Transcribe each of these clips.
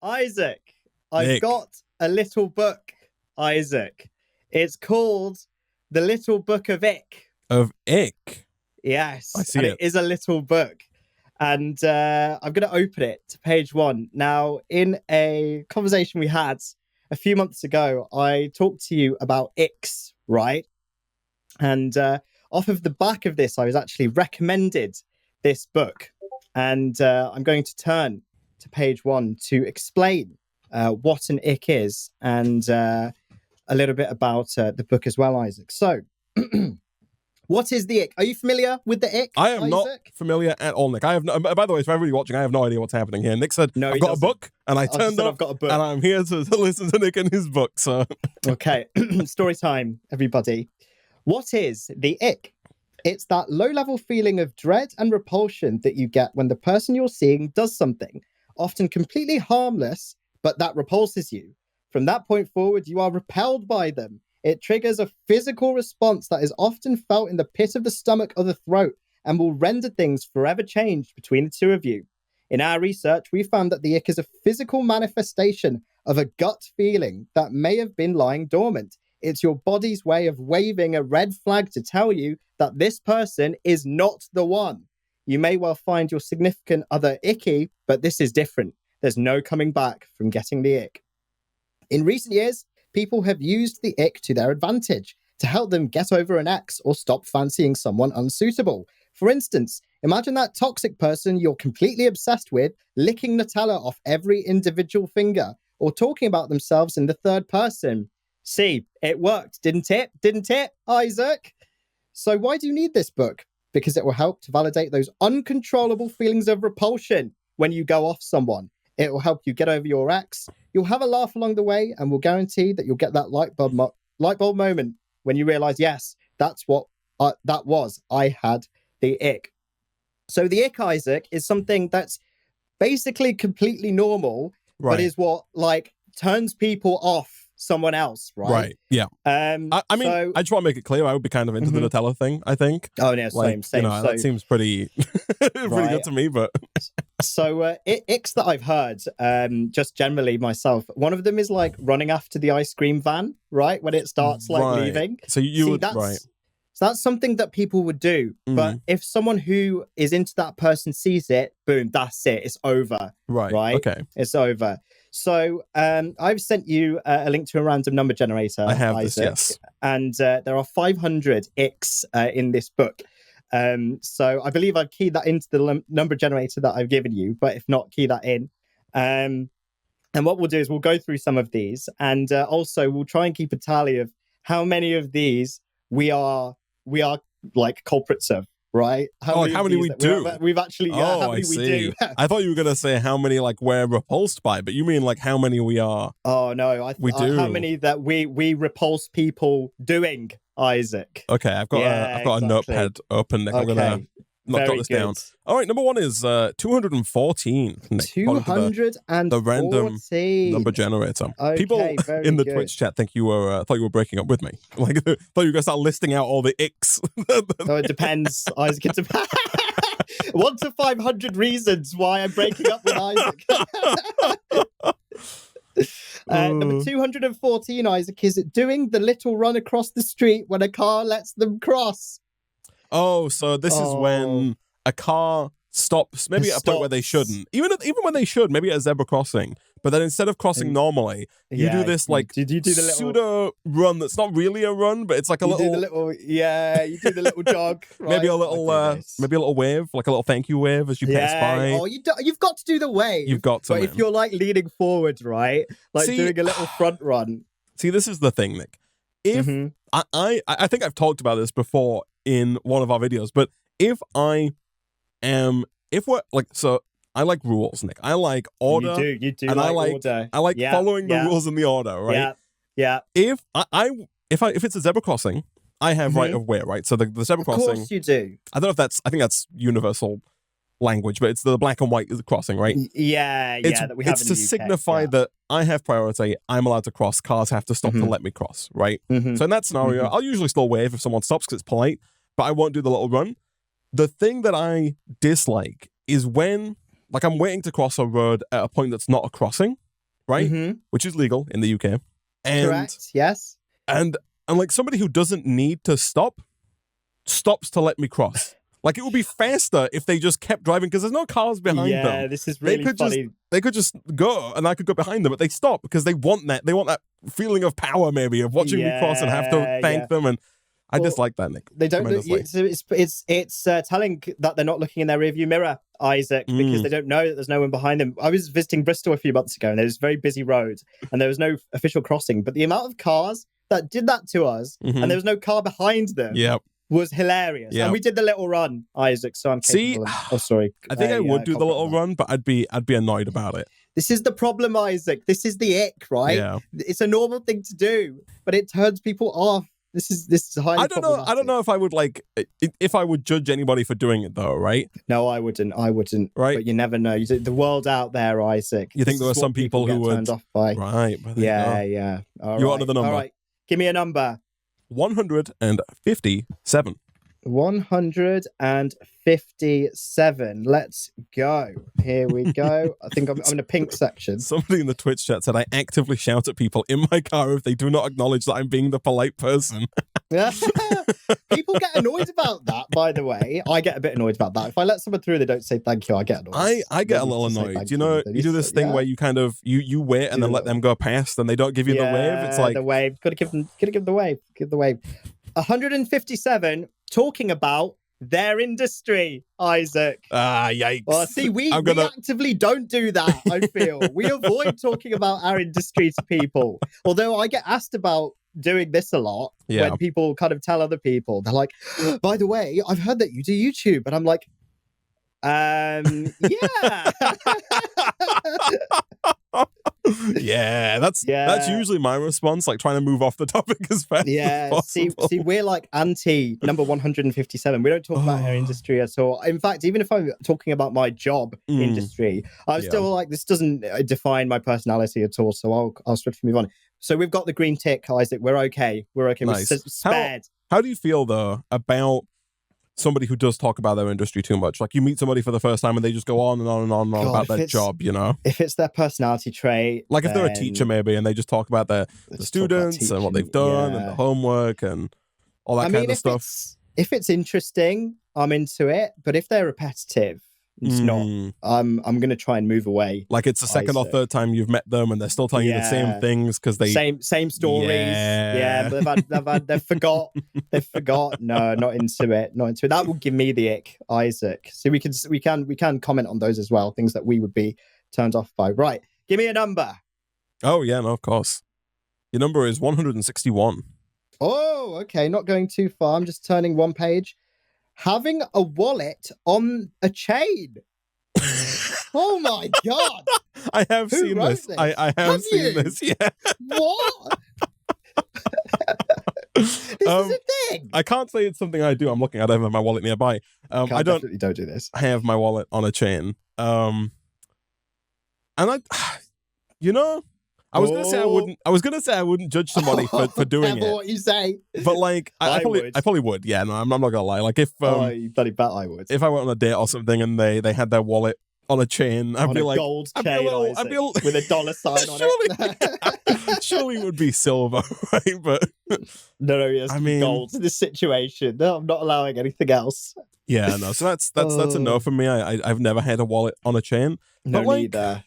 Isaac, I've Nick. got a little book, Isaac. It's called The Little Book of Ick. Of Ick. Yes, I see and it. it is a little book. And I'm going to open it to page 1. Now, in a conversation we had a few months ago, I talked to you about icks, right? And off of the back of this, I was actually recommended this book. And I'm going to turn to page 1 to explain what an ick is and a little bit about the book as well, Isaac. So, what is the ick? Are you familiar with the ick, I am Isaac? not familiar at all, Nick. I have no, by the way, for everybody watching, I have no idea what's happening here. Nick said, No, I've he got doesn't. a book, and I I've turned said up, I've got a book. and I'm here to listen to Nick and his book, so... Okay, story time, everybody. What is the ick? It's that low-level feeling of dread and repulsion that you get when the person you're seeing does something, often completely harmless, but that repulses you. From that point forward, you are repelled by them. It triggers a physical response that is often felt in the pit of the stomach or the throat and will render things forever changed between the two of you. In our research, we found that the ick is a physical manifestation of a gut feeling that may have been lying dormant. It's your body's way of waving a red flag to tell you that this person is not the one. You may well find your significant other icky, but this is different. There's no coming back from getting the ick. In recent years, people have used the ick to their advantage to help them get over an ex or stop fancying someone unsuitable. For instance, imagine that toxic person you're completely obsessed with licking Nutella off every individual finger or talking about themselves in the third person. See, it worked, didn't it? Didn't it, Isaac? So why do you need this book? Because it will help to validate those uncontrollable feelings of repulsion when you go off someone. It will help you get over your ex. You'll have a laugh along the way, and we'll guarantee that you'll get that light bulb moment when you realize, yes, that's what that was. I had the ick. So the ick, Isaac, is something that's basically completely normal, but is what turns people off someone else, right? Right, yeah. I mean, I just want to make it clear, I would be kind of into the Nutella thing, I think. Oh, no, same. You know, that seems pretty good to me, but... So, icks that I've heard, just generally myself, one of them is running after the ice cream van, right? When it starts leaving. So So that's something that people would do. But if someone who is into that person sees it, boom, that's it. It's over. Right? Okay. It's over. So I've sent you a link to a random number generator. I have Isaac, this, yes. And there are 500 icks in this book. So I believe I've keyed that into the number generator that I've given you, but if not, key that in. And what we'll do is we'll go through some of these, and also we'll try and keep a tally of how many of these we are culprits of, right? How many we do? We've actually, how many we do. I thought you were going to say how many we're repulsed by, but you mean how many we are. Oh, no. We do. How many that we repulse people doing, Isaac. Okay, I've got a notepad open, Nick. I'm going to jot this down. All right, number one is 214. Nick, 214. The random number generator. Okay, people in the Twitch chat think you were thought you were breaking up with me. Thought you were going to start listing out all the icks. It depends, Isaac. It depends. 1 to 500 reasons why I'm breaking up with Isaac. Number 214, Isaac, is doing the little run across the street when a car lets them cross. Oh, so this is when a car stops, maybe at a point where they shouldn't. Even when they should, maybe at a zebra crossing. But then instead of crossing normally, you do this you do the little pseudo run that's not really a run, but it's like a little. You do the little jog. Right? Maybe a little wave, like a little thank you wave as you pass by. Oh, you've got to do the wave. You've got to. But if you're leaning forward, right, doing a little front run. See, this is the thing, Nick. If I think I've talked about this before in one of our videos, but I like rules, Nick. I like order. You do. And order. I like following the rules in the order, right? Yeah. If it's a zebra crossing, I have right of way, right? So the zebra crossing. Of course you do. I don't know if I think that's universal language, but it's the black and white crossing, right? Yeah. That we have it's in to the UK, signify that I have priority. I'm allowed to cross. Cars have to stop to let me cross, right? So in that scenario, I'll usually still wave if someone stops because it's polite, but I won't do the little run. The thing that I dislike is when, I'm waiting to cross a road at a point that's not a crossing, right? Which is legal in the UK. And, correct, yes. And like somebody who doesn't need to stop, stops to let me cross. Like it would be faster if they just kept driving because there's no cars behind them. Yeah, this is really funny. They could just go and I could go behind them, but they stop because they want that. They want that feeling of power, maybe, of watching me cross and have to thank them. And I dislike that, Nick. They don't. It's telling that they're not looking in their rearview mirror, Isaac, because they don't know that there's no one behind them. I was visiting Bristol a few months ago, and there was a very busy road, and there was no official crossing. But the amount of cars that did that to us, and there was no car behind them, was hilarious. And we did the little run, Isaac. So I'm capable of, sorry. I think I would do the little run, but I'd be annoyed about it. This is the problem, Isaac. This is the ick, right? Yeah. It's a normal thing to do, but it turns people off. This is highly I don't know if I would if I would judge anybody for doing it though, right? No, I wouldn't. Right. But you never know. The world out there, Isaac. You think there are some people who would turned off by. Right. Yeah. All you want the number? All right. Give me a number. 157. 157. Let's go. Here we go. I think I'm in a pink section. Somebody in the Twitch chat said I actively shout at people in my car if they do not acknowledge that I'm being the polite person. People get annoyed about that, by the way. I get a bit annoyed about that. If I let someone through and they don't say thank you, I get annoyed. I get a little annoyed. You know, you do this thing where you kind of you wait and then let them go past and they don't give you the wave. It's like the wave. Gotta give the wave. Give the wave. 157 talking about their industry, Isaac. Yikes. Well, see, we actively don't do that, I feel. We avoid talking about our industry to people. Although I get asked about doing this a lot when people kind of tell other people. They're like, by the way, I've heard that you do YouTube. And I'm like, yeah. That's usually my response, like trying to move off the topic as fast as possible. See, we're like anti number 157. We don't talk about our industry at all. In fact, even if I'm talking about my job industry, I'm still like, this doesn't define my personality at all. So I'll swiftly move on. So we've got the green tick, Isaac. We're okay. Nice. We're spared. How do you feel though about somebody who does talk about their industry too much? Like you meet somebody for the first time and they just go on and on and on, about their job, you know? If it's their personality trait. Like if they're a teacher maybe and they just talk about the students and what they've done and the homework and all that kind of stuff. If it's interesting, I'm into it. But if they're repetitive, it's not. I'm going to try and move away. Like it's the second or third time you've met them and they're still telling you the same things because they same stories. Yeah, but they've forgot. No, not into it. That will give me the ick, Isaac. So we can comment on those as well. Things that we would be turned off by. Right, give me a number. Oh yeah, no, of course. Your number is 161. Oh, okay. Not going too far. I'm just turning one page. Having a wallet on a chain. Oh my God. I have seen this. I have seen this. Yeah. What? This is a thing. I can't say it's something I do. I'm looking. I don't have my wallet nearby. I definitely don't do this. I have my wallet on a chain. And you know, I was gonna say I wouldn't judge somebody for doing it. What you say. But like I probably would. Yeah, no, I'm not gonna lie. Like if you bloody bet I would. If I went on a date or something and they had their wallet on a chain, I'd be like gold chain, with a dollar sign on it. Surely it would be silver, right? But no, yes, gold in this situation. No, I'm not allowing anything else. Yeah, no. So that's a no for me. I've never had a wallet on a chain. No, neither.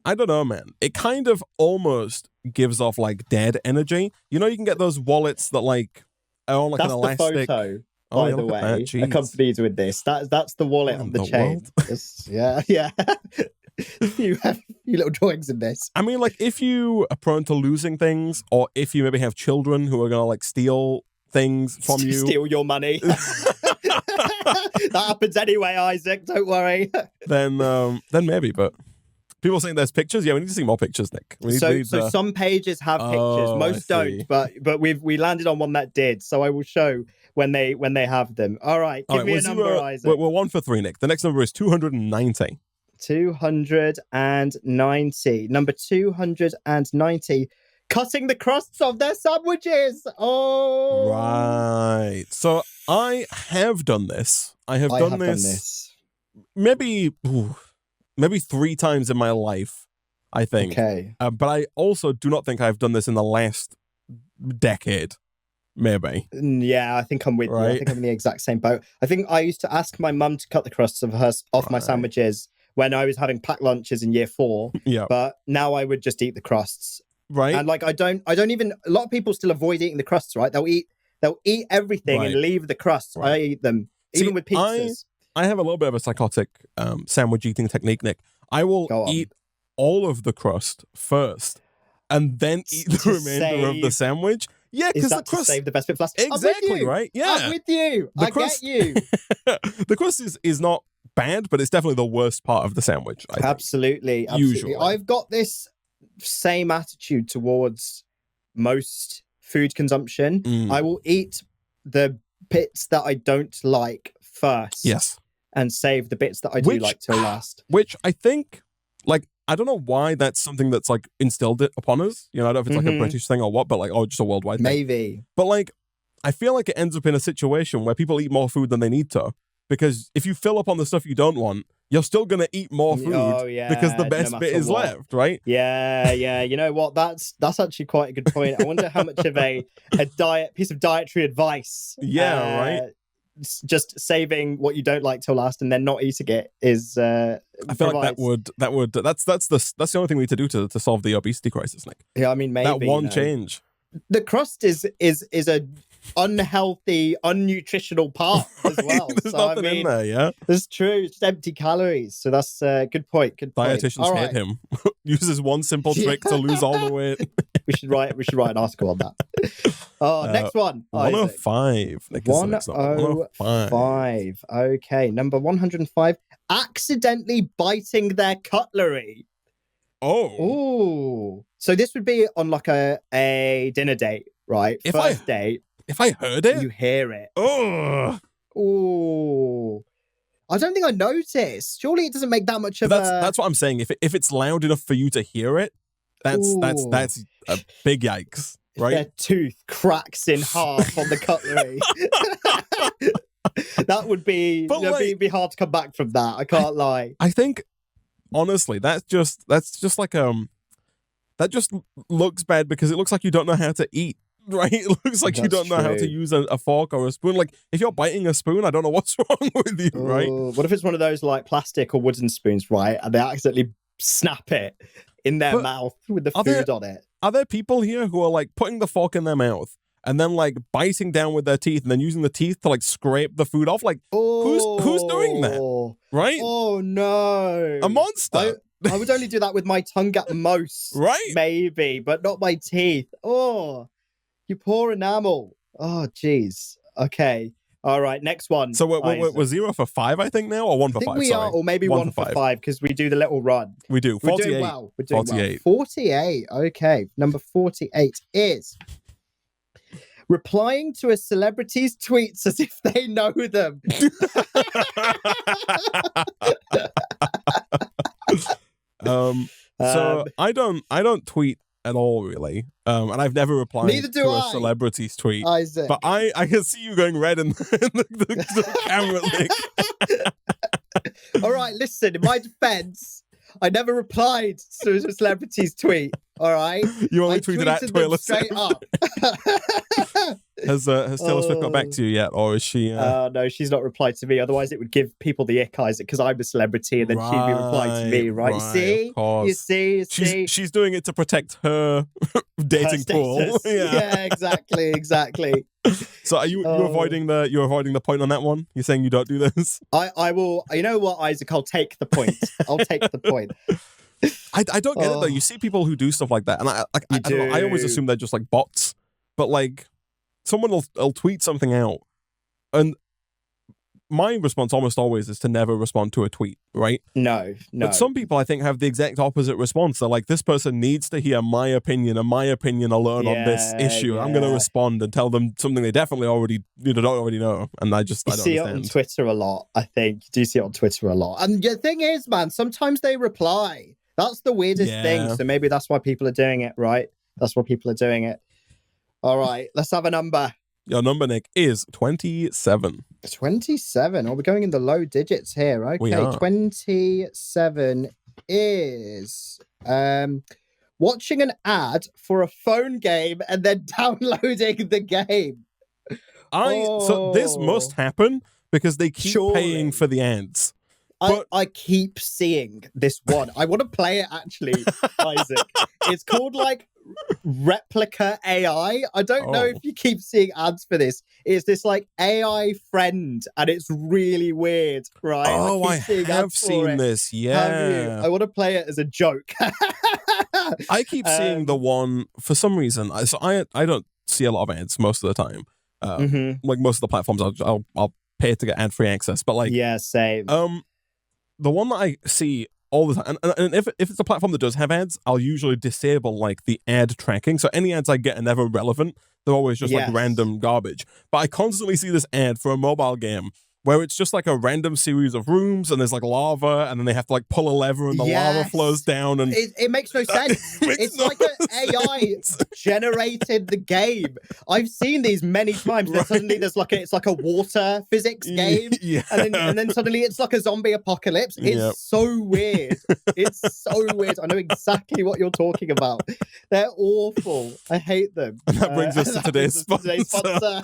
I don't know, man. It kind of almost gives off like dead energy. You know, you can get those wallets that like are on like an elastic. The photo, by the way, accompanied with this. That's the wallet on the chain. Yeah. You have few little drawings in this. I mean, like if you are prone to losing things, or if you maybe have children who are gonna like steal things from you, steal your money. That happens anyway, Isaac. Don't worry. Then maybe, but. People saying there's pictures. Yeah, we need to see more pictures, Nick. So some pages have pictures, most don't. But we landed on one that did. So I will show when they have them. All right, give me a number, Isaac. We're 1 for 3, Nick. The next number is 290. 290. Number 290. Cutting the crusts of their sandwiches. Oh, right. So I have done this. I have done this. Maybe 3 times in my life. I think. Okay. But I also do not think I've done this in the last decade, maybe. Yeah, I think I'm with you. I think I'm in the exact same boat. I think I used to ask my mum to cut the crusts off my sandwiches when I was having packed lunches in year 4. Yeah. But now I would just eat the crusts. Right. And like I don't even, a lot of people still avoid eating the crusts, right? They'll eat everything and leave the crusts. I eat them, even with pizzas. I have a little bit of a psychotic sandwich eating technique, Nick. I will eat all of the crust first and then eat the remainder of the sandwich. Yeah, because the crust, to save the best bit for last. Exactly, right? Yeah. I'm with you. I get you. The crust is not bad, but it's definitely the worst part of the sandwich. I think. Absolutely. Usually. I've got this same attitude towards most food consumption. I will eat the bits that I don't like first. Yes. And save the bits that I do like till last. Which I think, like, I don't know why that's something that's like instilled it upon us. You know, I don't know if it's like a British thing or what, but like, just a worldwide thing. Maybe. But like, I feel like it ends up in a situation where people eat more food than they need to. Because if you fill up on the stuff you don't want, you're still going to eat more food because the best bit is left, right? Yeah. You know what? That's actually quite a good point. I wonder how much of a piece of dietary advice. Yeah, right. Just saving what you don't like till last and then not eating it is. I feel like that's the only thing we need to do to solve the obesity crisis, Nick. Yeah, I mean maybe that one change. The crust is a unhealthy, unnutritional part as well. There's nothing in there, yeah. It's true. It's just empty calories. So that's a good point. Dietitians hate him. Uses one simple trick to lose all the weight. We should write an article on that. Next one. 105. 105. Okay, number 105. Accidentally biting their cutlery. Oh. So this would be on like a dinner date, right? First date. If I heard it, you hear it. Oh. I don't think I noticed. Surely it doesn't make that much of That's what I'm saying. If it's loud enough for you to hear it, that's a big yikes, right? Their tooth cracks in half on the cutlery. That would be be hard to come back from that. I can't lie. I think honestly, that's just like that just looks bad because it looks like you don't know how to eat. Right? It looks like you don't know how to use a fork or a spoon. Like, if you're biting a spoon, I don't know what's wrong with you, right? What if it's one of those, like, plastic or wooden spoons, right? And they accidentally snap it in their mouth with the food on it. Are there people here who are, like, putting the fork in their mouth and then, like, biting down with their teeth and then using the teeth to, like, scrape the food off? Like, who's doing that? Right? Oh, no. A monster. I would only do that with my tongue at most. Right? Maybe, but not my teeth. Oh. You poor enamel. Oh, jeez. Okay. All right. Next one. So we're 0 for 5, I think, now, or 1 for 5? We are, or maybe 1 for 5 because we do the little run. We do. 48. We're doing well. We're doing 48. Well. 48. Okay. Number 48 is replying to a celebrity's tweets as if they know them. So I don't tweet at all, really. And I've never replied to a celebrity's tweet. Isaac. But I can see you going red in the camera link. All right, listen, in my defense, I never replied to a celebrity's tweet. All right? You only tweeted at Taylor straight up. Has Taylor Swift got back to you yet, or is she? No, she's not replied to me. Otherwise, it would give people the ick, Isaac, because I'm a celebrity, and then she'd be replying to me, right? You see? She's doing it to protect her dating pool. Yeah, exactly. So are you avoiding the point on that one? You're saying you don't do this? I will. You know what, Isaac? I'll take the point. I don't get it though. You see people who do stuff like that, and I don't know, I always assume they're just like bots. But like, someone will tweet something out, and my response almost always is to never respond to a tweet, right? No. But some people, I think, have the exact opposite response. They're like, this person needs to hear my opinion and my opinion alone on this issue. I'm going to respond and tell them something they definitely don't already know. And I don't see understand. It on Twitter a lot, I think. You do see it on Twitter a lot. And the thing is, man, sometimes they reply. That's the weirdest thing. So maybe that's why people are doing it, right? That's why people are doing it. All right, let's have a number. Your number, Nick, is 27. 27. Oh, we're going in the low digits here. Okay, 27 is Watching an ad for a phone game and then downloading the game. So this must happen because they keep paying for the ads. I keep seeing this one. I want to play it actually, Isaac. It's called like Replica AI. I don't know if you keep seeing ads for this. It's this like AI friend, and it's really weird, right? Oh, I have seen this. Yeah, I want to play it as a joke. I keep seeing the one for some reason. So I don't see a lot of ads most of the time. Like most of the platforms, I'll pay to get ad free access. But like, yeah, same. The one that I see all the time, and if it's a platform that does have ads, I'll usually disable like the ad tracking. So any ads I get are never relevant. They're always just like random garbage. But I constantly see this ad for a mobile game where it's just like a random series of rooms and there's like lava and then they have to like pull a lever and the lava flows down and it makes no sense. It's like an AI generated the game. I've seen these many times. Then suddenly there's like it's like a water physics game, and then suddenly it's like a zombie apocalypse. It's so weird. It's so weird. I know exactly what you're talking about. They're awful. I hate them. And that brings us to today's sponsor.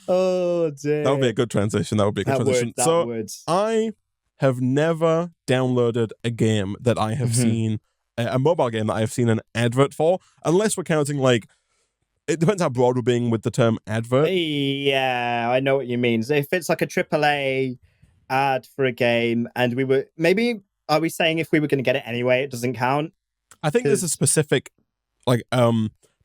Oh dear. That would be a good transition. That would be a good transition. I have never downloaded a game that I have seen, a mobile game that I have seen an advert for, unless we're counting like, it depends how broad we're being with the term advert. Yeah, I know what you mean. So if it's like a AAA ad for a game and are we saying if we were going to get it anyway, it doesn't count? I think there's a specific like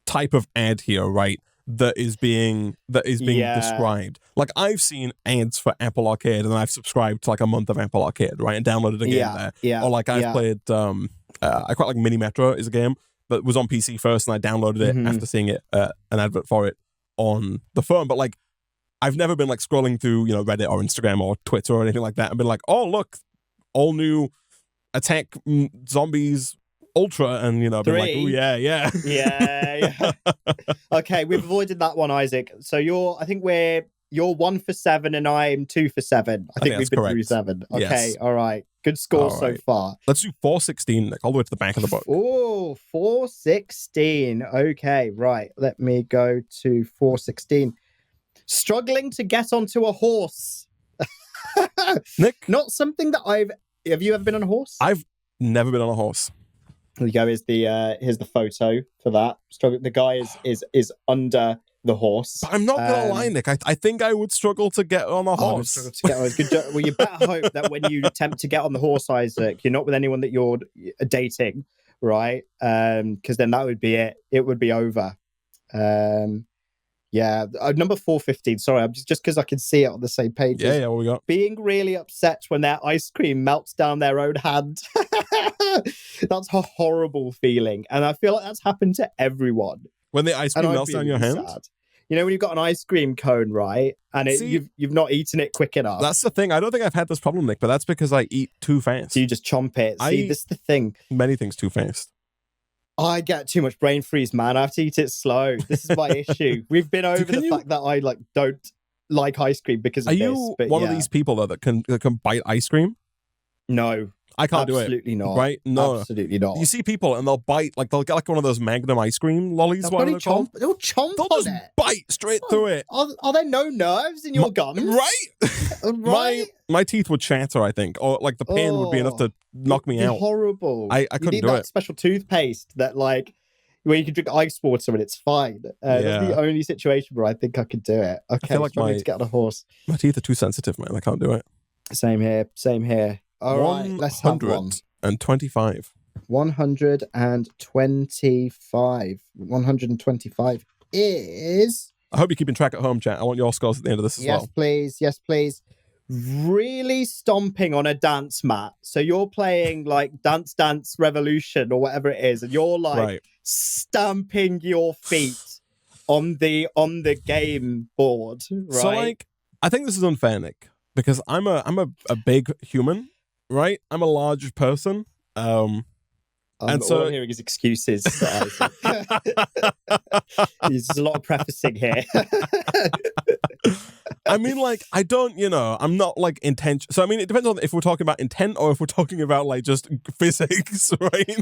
type of ad here, right? That is being described. Like I've seen ads for Apple Arcade and I've subscribed to like a month of Apple Arcade, right? And downloaded a game there. Yeah. Or like I've played I quite like Mini Metro is a game that was on PC first and I downloaded it after seeing it an advert for it on the phone. But like I've never been like scrolling through, Reddit or Instagram or Twitter or anything like that and been like, oh look, all new Attack Zombies Ultra, and been like, oh yeah. Okay, we've avoided that one, Isaac. So you're 1 for 7 and I'm 2 for 7. I think we've been through 7. Okay, yes. All right. Good score so far. Let's do 416, Nick, all the way to the back of the book. Oh, 416. Okay, right. Let me go to 416. Struggling to get onto a horse. Nick? Not something that have you ever been on a horse? I've never been on a horse. There you go. Here's the photo for that. The guy is under the horse. But I'm not gonna lie, Nick. I think I would struggle to get on a horse. Well, you better hope that when you attempt to get on the horse, Isaac, you're not with anyone that you're dating, right? Because then that would be it. It would be over. Yeah, number 415. Sorry, I'm just because I can see it on the same page. Yeah, what we got? Being really upset when their ice cream melts down their own hand. That's a horrible feeling, and I feel like that's happened to everyone. When the ice cream melts down your hand? Sad. When you've got an ice cream cone, right, and you've not eaten it quick enough. That's the thing. I don't think I've had this problem, Nick, but that's because I eat too fast. So you just chomp it. This is the thing. Many things too fast. I get too much brain freeze, man. I have to eat it slow. This is my issue. We've been over fact that I don't like ice cream because of this. Are you one of these people though that can bite ice cream? No. I can't do it. Absolutely not. Right? No. Absolutely not. You see people and they'll bite, they'll get like one of those Magnum ice cream lollies. They'll chomp they'll on just it. bite straight through it. Are there no nerves in your gums? Right? Right? My teeth would shatter, I think. Or like the pain would be enough to knock me out. Horrible. I couldn't do it. Special toothpaste that where you can drink ice water and it's fine. That's the only situation where I think I could do it. Okay, I feel like to get on a horse. My teeth are too sensitive, man. I can't do it. Same here. All right, let's have one. 125. 125 is... I hope you're keeping track at home, chat. I want your scores at the end of this as well. Yes, please. Really stomping on a dance mat. So you're playing like Dance Revolution or whatever it is, and you're like stamping your feet on the game board, right? So I think this is unfair, Nick, because I'm a big human, right? I'm a large person. And so all I'm hearing is excuses. There's a lot of prefacing here. I mean, like, I don't, I'm not like intent. So, I mean, it depends on if we're talking about intent or if we're talking about like just physics, right?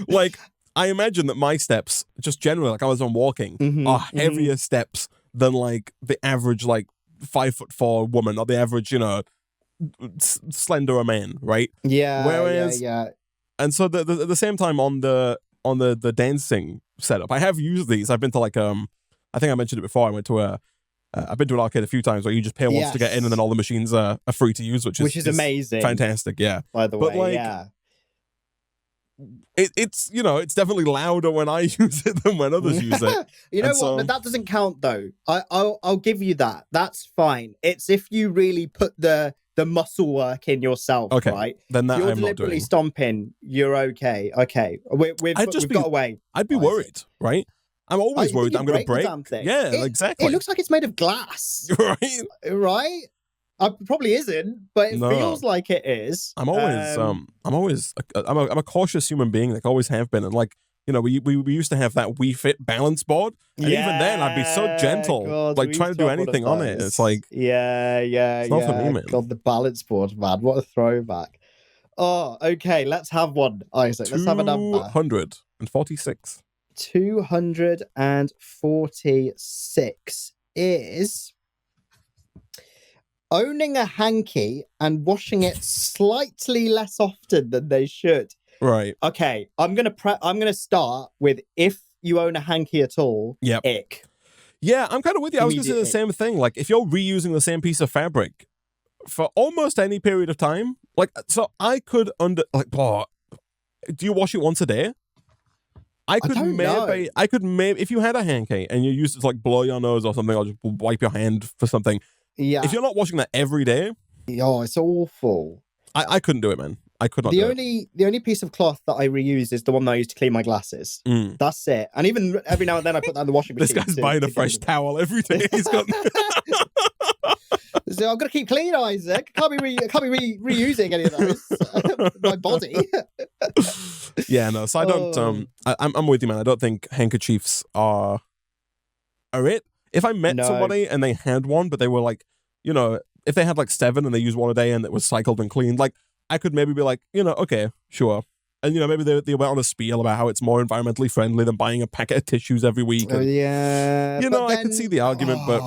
Like, I imagine that my steps, just generally, like I was on walking, are heavier steps than like the average, like 5'4" woman or the average, slenderer man, right? Whereas, Yeah. and so at the same time on the dancing setup, I have used these. I've been to like I think I mentioned it before. I went to I've been to an arcade a few times where you just pay once to get in, and then all the machines are free to use, which is amazing, fantastic. Yeah, by the but way, like, yeah. It's it's definitely louder when I use it than when others use it. You know what? But that doesn't count though. I'll give you that. That's fine. It's if you really put the muscle work in yourself, okay, right? Then that if you're I'm not deliberately doing. Stomping, you're okay. Okay, we've got away. I'd be worried, right? I'm always worried that I'm going to break. Yeah, exactly. It looks like it's made of glass, right? Right? It probably isn't, but it feels like it is. I'm always I'm a cautious human being, like always have been, and like we used to have that Wii Fit balance board, and even then I'd be so gentle, God, like trying to do anything on it. It's like it's not for me, man. God, the balance board, man, what a throwback. Oh, okay, let's have one, Isaac. Let's have a number. 246. 246 is owning a hanky and washing it slightly less often than they should. Right. Okay, I'm gonna start with if you own a hanky at all. Yep. Ick. Yeah, I'm kind of with you. I was gonna say the same thing. Like, if you're reusing the same piece of fabric for almost any period of time, like, so I could do you wash it once a day? I could maybe if you had a hanky and you used it to like blow your nose or something, or just wipe your hand for something. Yeah. If you're not washing that every day, it's awful. I couldn't do it, man. I could not. The only piece of cloth that I reuse is the one that I use to clean my glasses. That's it. And even every now and then I put that in the washing machine. This guy's buying a fresh towel every day. He's got. So I've got to keep clean, Isaac. Can't be reusing any of those. My body. Yeah, no. So I don't. I'm with you, man. I don't think handkerchiefs are it. If I met somebody and they had one, but they were like, if they had like 7 and they used one a day and it was cycled and cleaned, like I could maybe be like, okay, sure. And maybe they went on a spiel about how it's more environmentally friendly than buying a packet of tissues every week. And, yeah. I could see the argument, but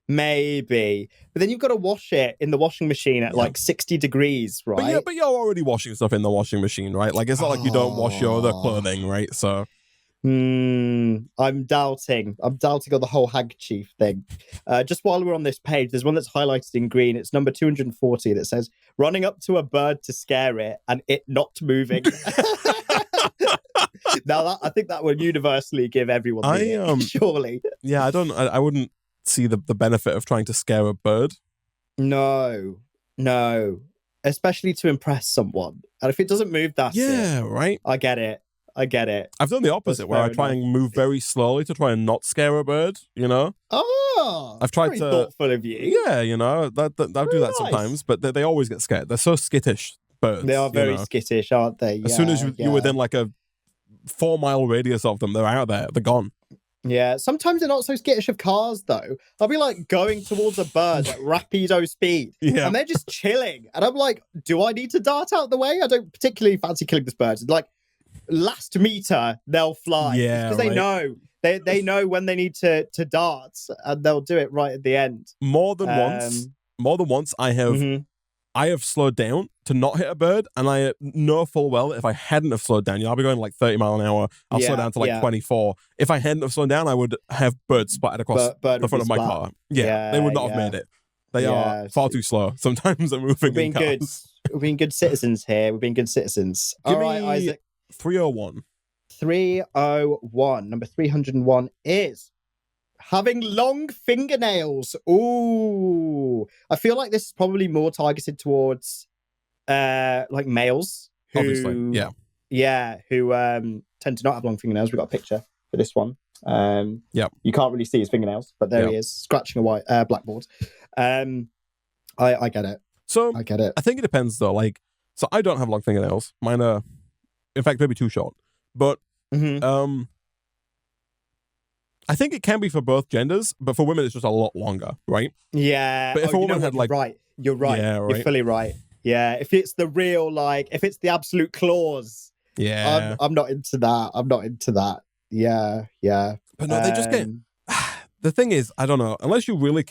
maybe. But then you've got to wash it in the washing machine at like 60 degrees, right? But you're already washing stuff in the washing machine, right? Like it's not like you don't wash your other clothing, right? So I'm doubting on the whole handkerchief thing. Just while we're on this page, there's one that's highlighted in green. It's number 240 that says running up to a bird to scare it and it not moving. Now I think that would universally give everyone the ick, surely. Yeah, I wouldn't see the benefit of trying to scare a bird. No. Especially to impress someone. And if it doesn't move, that's it. Right. I get it. I've done the opposite, where I try and move very slowly to try and not scare a bird, Oh, I've tried very to thoughtful of you. Yeah, I'll do that sometimes, but they always get scared. They're so skittish, birds. They are very skittish, aren't they? As soon as you're within like a 4-mile radius of them, they're out there. They're gone. Yeah, sometimes they're not so skittish of cars, though. I'll be like going towards a bird at rapido speed, and they're just chilling. And I'm like, do I need to dart out the way? I don't particularly fancy killing this bird. Like, last meter, they'll fly. Yeah, because they know. They know when they need to dart, and they'll do it right at the end. More than once, I have slowed down to not hit a bird, and I know full well that if I hadn't have slowed down, I'll be going like 30 mile an hour. I'll slow down to like 24. If I hadn't have slowed down, I would have birds splattered across the front of my car. Yeah, they would not have made it. They are far too slow. Sometimes they're moving. We're being good. We're being good citizens here. We're being good citizens. Give me Isaac. 301. 301. Number 301 is having long fingernails. Ooh. I feel like this is probably more targeted towards like males who, obviously, who tend to not have long fingernails. We've got a picture for this one. You can't really see his fingernails, but there he is, scratching a white blackboard. I get it. So I get it. I think it depends though. Like, so I don't have long fingernails. Mine are, in fact, maybe too short. But I think it can be for both genders, but for women it's just a lot longer, right? Yeah. But if a woman had you're like, right. You're right. Yeah, right. You're fully right. Yeah. If it's the real, like, if it's the absolute clause, yeah, I'm not into that. I'm not into that. Yeah. Yeah. but no, they just get. The thing is, I don't know. Unless you really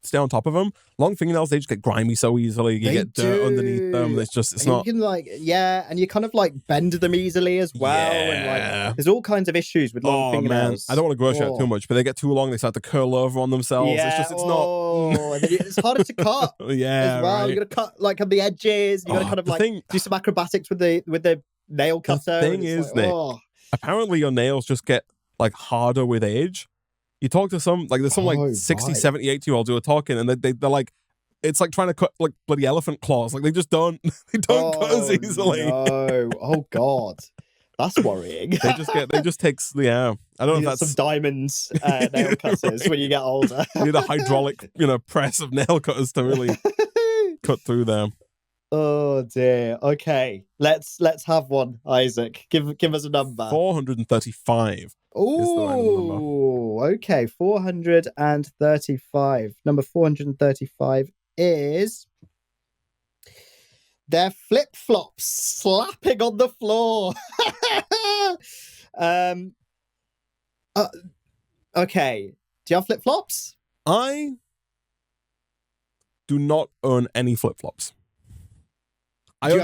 stay on top of them, long fingernails they just get grimy so easily. You get dirt underneath them. It's not. You can and you kind of like bend them easily as well. Yeah. And like, there's all kinds of issues with long fingernails. Man. I don't want to gross out too much, but they get too long. They start to curl over on themselves. Yeah. It's not. And then it's harder to cut. Yeah. As well, right. you got to cut like on the edges. You got to kind of like do some acrobatics with the nail cutter. The thing is, Nick, apparently your nails just get like harder with age. You talk to some, like there's some like 60, 70, 80-year-olds who are talking and they're like, it's like trying to cut like bloody elephant claws. Like they just don't cut as easily. No. Oh God. That's worrying. They just takes I don't know if that's some diamonds nail cutters when you get older. You need a hydraulic, press of nail cutters to really cut through them. Oh dear. Okay. Let's have one, Isaac. Give us a number. 435. Oh, okay. 435. Number 435 is their flip-flops slapping on the floor. Okay. Do you have flip-flops? I do not own any flip-flops. I own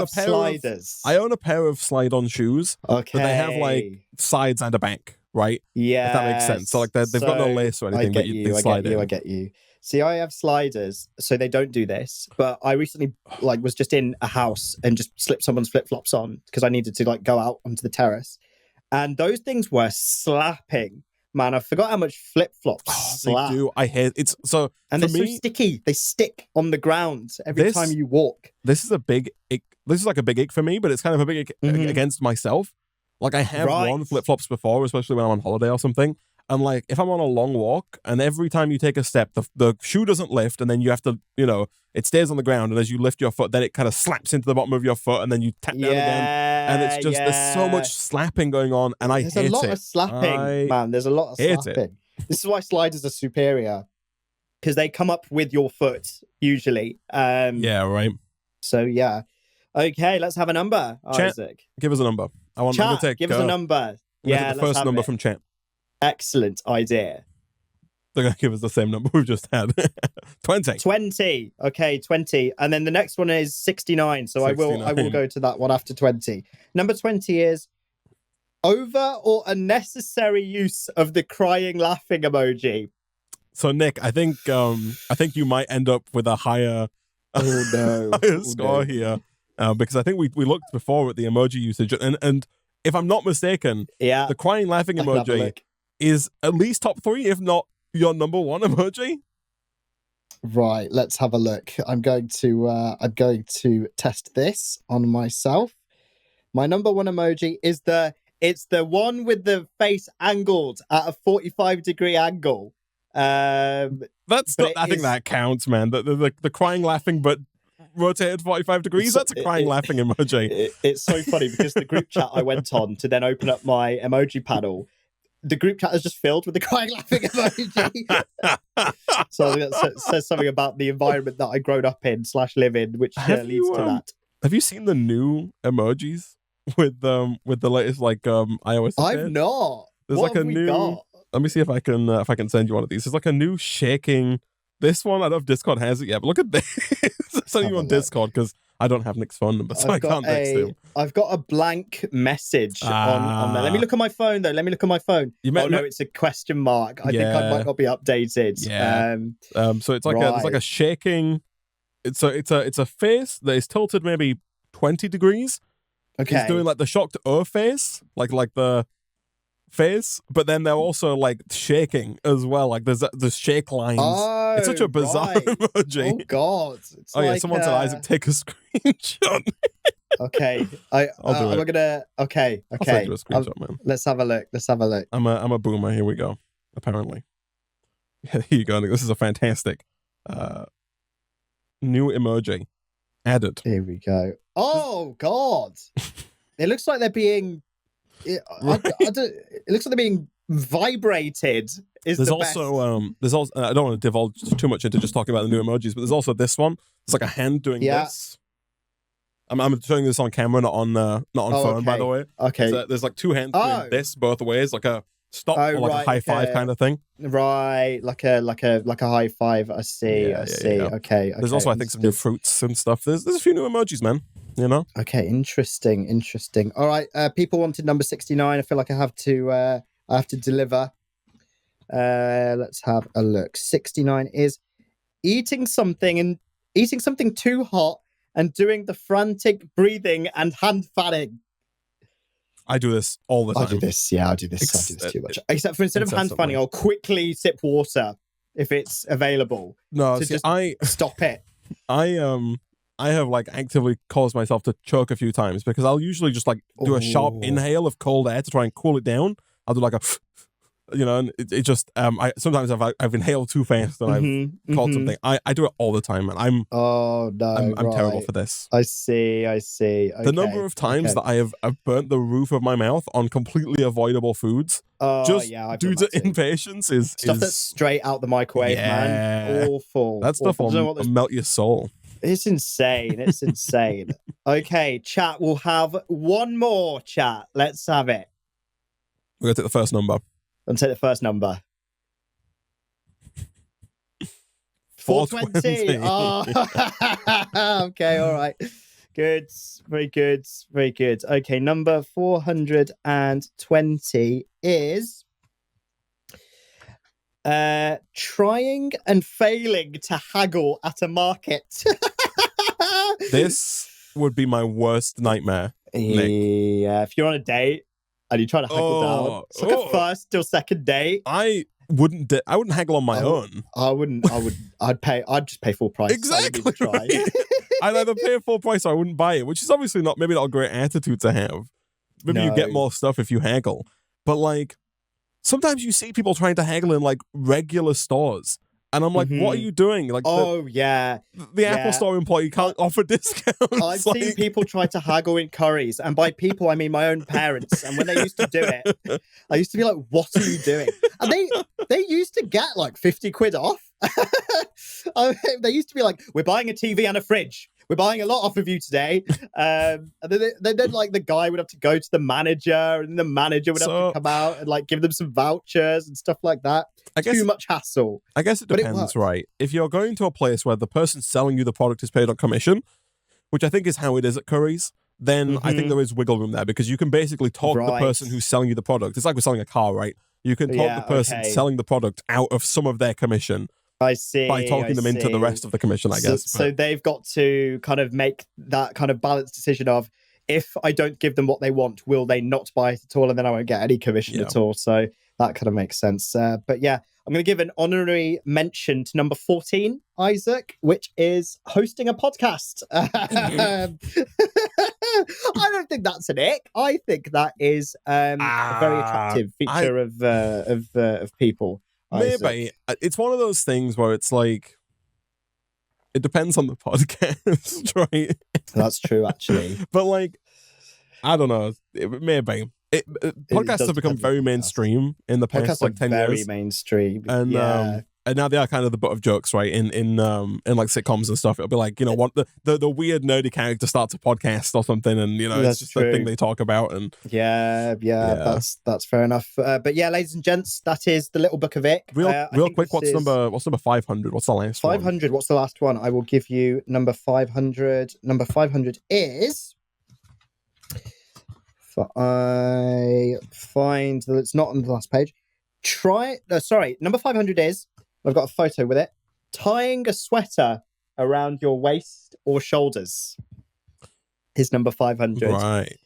a pair of slide-on shoes. Okay. But they have like sides and a back, right? Yeah. If that makes sense. So like they've got no lace or anything. I get you. See, I have sliders, so they don't do this. But I recently was just in a house and just slipped someone's flip-flops on because I needed to go out onto the terrace. And those things were slapping. Man, I forgot how much flip-flops slap. They do. I hate it's so. And they're so sticky. They stick on the ground every time you walk. This is a big ick. This is like a big ick for me, but it's kind of a big ick against myself. Like I have worn flip-flops before, especially when I'm on holiday or something. And like if I'm on a long walk and every time you take a step, the shoe doesn't lift and then you have to, it stays on the ground. And as you lift your foot, then it kind of slaps into the bottom of your foot and then you tap down again. And it's just, there's so much slapping going on. And I hate it. There's a lot of slapping, man. There's a lot of slapping. This is why sliders are superior. Because they come up with your foot, usually. Yeah, right. So, yeah. Okay, let's have a number, Isaac. Give us a number. Give us a number. Yeah, the first number from chat. Excellent idea. They're going to give us the same number we've just had. 20. 20. Okay, 20. And then the next one is 69. So 69. I will go to that one after 20. Number 20 is over or unnecessary use of the crying laughing emoji. So Nick, I think you might end up with a higher score here. Because I think we looked before at the emoji usage and if I'm not mistaken, the crying laughing emoji is at least top 3, if not your number 1 emoji. Right, let's have a look. I'm going to test this on myself. My number 1 emoji is it's the one with the face angled at a 45-degree angle. I think that counts, man. The crying laughing but rotated 45 degrees. That's a crying laughing emoji. It's so funny because the group chat I went on to then open up my emoji panel, the group chat is just filled with the crying laughing emoji. So it says something about the environment that I grown up in / live in, which leads to that. Have you seen the new emojis with the latest iOS? I've not. There's what have we got? Let me see if I can send you one of these. There's like a new shaking. This one, I don't know if Discord has it yet, but look at this. Send you on Discord because I don't have Nick's phone number, so I can't text him. I've got a blank message on there. Let me look at my phone, though. It's a question mark. I think I might not be updated. Yeah. So it's like it's like a shaking. It's a face that is tilted maybe 20 degrees. Okay. He's doing like the shocked O face, like the face, but then they're also like shaking as well. Like there's shake lines. Oh, it's such a bizarre emoji. Oh God! Someone said, Isaac, take a screenshot. Okay, I'll do it. We're gonna. Okay. I'll send you a screenshot, man. Let's have a look. I'm a boomer. Here we go. Apparently, here you go. This is a fantastic new emoji added. Here we go. Oh God! It looks like they're being. It looks like they're being vibrated is There's the also best. there's also I don't want to divulge too much into just talking about the new emojis, but there's also this one. It's like a hand doing this. I'm showing this on camera, not on phone, okay. by the way. Okay. There's like two hands doing this both ways, like a stop or like a high five kind of thing. Right, like a high five. I see. Yeah, I see. yeah. Okay. There's also I think some new fruits and stuff. There's a few new emojis, man. You know. Okay. Interesting. All right. People wanted number 69. I feel like I have to deliver. Let's have a look. 69 is eating something too hot and doing the frantic breathing and hand fanning. I do this all the time. I do this too much. Except for instead of hand fanning, I'll quickly sip water if it's available. No, stop it. I have like actively caused myself to choke a few times because I'll usually just like do a sharp inhale of cold air to try and cool it down. I'll do like a and it just sometimes I've inhaled too fast and I've caught something. I do it all the time, and I'm terrible for this. I see. Okay, the number of times that I've burnt the roof of my mouth on completely avoidable foods due to impatience is stuff that's straight out the microwave, man. Awful. That stuff will melt your soul. It's insane. It's insane. Okay, chat, we'll have one more, chat. Let's have it. We're going to take the first number. And take the first number. 420. Oh. Okay, all right. Good. Very good. Very good. Okay, number 420 is trying and failing to haggle at a market. This would be my worst nightmare, Nick. Yeah, if you're on a date and you try to haggle down, it's like a first till second date. I wouldn't haggle on my own. I'd just pay full price. Exactly. Right. I'd either pay full price or I wouldn't buy it, which is obviously maybe not a great attitude to have. Maybe you get more stuff if you haggle. But like sometimes you see people trying to haggle in like regular stores. And I'm like, what are you doing? Like, the Apple Store employee can't offer discounts. I've seen people try to haggle in curries, and by people I mean my own parents. And when they used to do it, I used to be like, "What are you doing?" And they used to get like 50 quid off. They used to be like, "We're buying a TV and a fridge. We're buying a lot off of you today." And then like the guy would have to go to the manager, and the manager would have to come out and like give them some vouchers and stuff like that. Too much hassle. I guess it depends, right? If you're going to a place where the person selling you the product is paid on commission, which I think is how it is at Curry's, then I think there is wiggle room there because you can basically talk the person who's selling you the product. It's like we're selling a car, right? You can talk the person selling the product out of some of their commission. I see. By talking them into the rest of the commission, I guess. So they've got to kind of make that kind of balanced decision of, if I don't give them what they want, will they not buy it at all? And then I won't get any commission at all. So that kind of makes sense. But yeah, I'm going to give an honorary mention to number 14, Isaac, which is hosting a podcast. I don't think that's an ick. I think that is a very attractive feature of people. Maybe. It's one of those things where it's like, it depends on the podcast, right? That's true, actually. But like, I don't know. Maybe. Podcasts have become very mainstream in the past like 10 years. Very mainstream. And now they are kind of the butt of jokes, right? In like sitcoms and stuff. It'll be like, what the weird nerdy character starts a podcast or something, and it's just the thing they talk about. And yeah, that's fair enough. But yeah, ladies and gents, that is the Little Book of Ick. Real quick, what's number 500? What's the last 500? What's the last one? I will give you number 500. Number 500 is. I find that it's not on the last page. Number 500 is, I've got a photo with it, tying a sweater around your waist or shoulders is number 500. Right.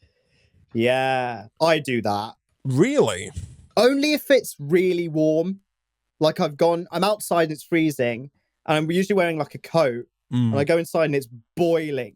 Yeah, I do that. Really? Only if it's really warm. Like I'm outside and it's freezing, and I'm usually wearing like a coat, and I go inside and it's boiling.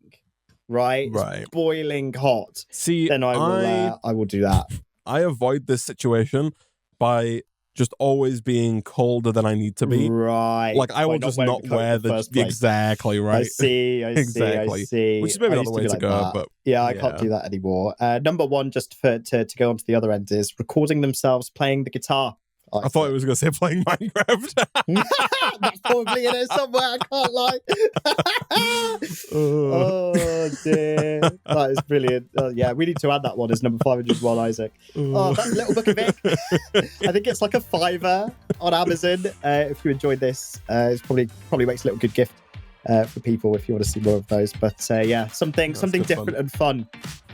Right, it's boiling hot. See, then I will do that. I avoid this situation by just always being colder than I need to be. Right. Like I will just not wear the exactly right. I see. Exactly. I see. Which is maybe I not the used way be to like go, that. but yeah, I can't do that anymore. Number one, just to go on to the other end, is recording themselves playing the guitar. I thought it was going to say playing Minecraft. That's probably in there somewhere. I can't lie. Oh dear, that is brilliant. Yeah, we need to add that one as number 501, Isaac. Oh, that's Little Book of Ick. I think it's like a $5 on Amazon. If you enjoyed this, it's probably makes a little good gift for people if you want to see more of those. But yeah, something different and fun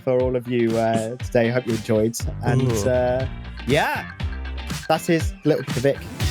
for all of you today. Hope you enjoyed. And yeah. That is Little Book of Ick.